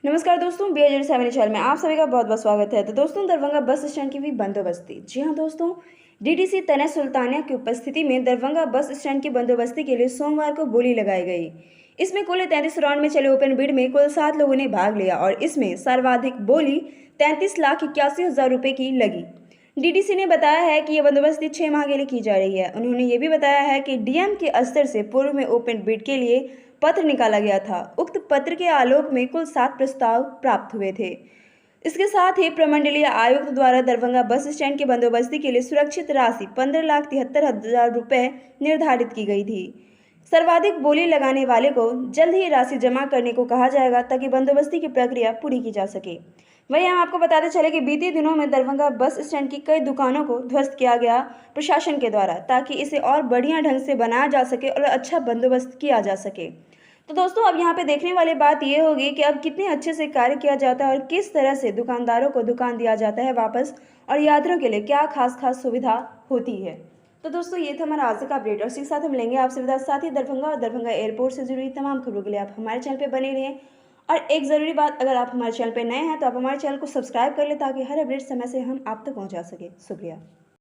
नमस्कार दोस्तों, BA07 channel में आप सभी का बहुत बहुत स्वागत है। तो दोस्तों, दरभंगा बस स्टैंड की हुई बंदोबस्ती। जी हाँ दोस्तों, DDC तनय सुल्तानिया की उपस्थिति में दरभंगा बस स्टैंड की बंदोबस्ती के लिए सोमवार को बोली लगाई गई। इसमें कुल 33 राउंड में चले ओपन बिड में कुल 7 लोगों ने भाग लिया और इसमें सर्वाधिक बोली 33,81,000 रुपये की लगी। DDC ने बताया है कि यह बंदोबस्ती 6 माह के लिए की जा रही है। उन्होंने ये भी बताया है कि DM के स्तर से पूर्व में ओपन बिड के लिए पत्र निकाला गया था। उक्त पत्र के आलोक में कुल 7 प्रस्ताव प्राप्त हुए थे। इसके साथ ही प्रमंडलीय आयुक्त द्वारा दरभंगा बस स्टैंड की बंदोबस्ती के लिए सुरक्षित राशि 15,73,000 रुपये निर्धारित की गई थी। सर्वाधिक बोली लगाने वाले को जल्द ही राशि जमा करने को कहा जाएगा ताकि बंदोबस्ती की प्रक्रिया पूरी की जा सके। वहीं हम आपको बताते चले कि बीते दिनों में दरभंगा बस स्टैंड की कई दुकानों को ध्वस्त किया गया प्रशासन के द्वारा, ताकि इसे और बढ़िया ढंग से बनाया जा सके और अच्छा बंदोबस्त किया जा सके। तो दोस्तों, अब यहाँ पे देखने वाली बात ये होगी कि अब कितने अच्छे से कार्य किया जाता है और किस तरह से दुकानदारों को दुकान दिया जाता है वापस, और यात्रियों के लिए क्या खास सुविधा होती है। तो दोस्तों, ये था हमारा आज का अपडेट और इसी के साथ हम मिलेंगे आपसे विदा। साथ ही दरभंगा और दरभंगा एयरपोर्ट से जुड़ी तमाम खबरों के लिए आप हमारे चैनल पर बने रहें। और एक ज़रूरी बात, अगर आप हमारे चैनल पर नए हैं तो आप हमारे चैनल को सब्सक्राइब कर लें ताकि हर अपडेट समय से हम आप तक पहुँचा सकें। शुक्रिया।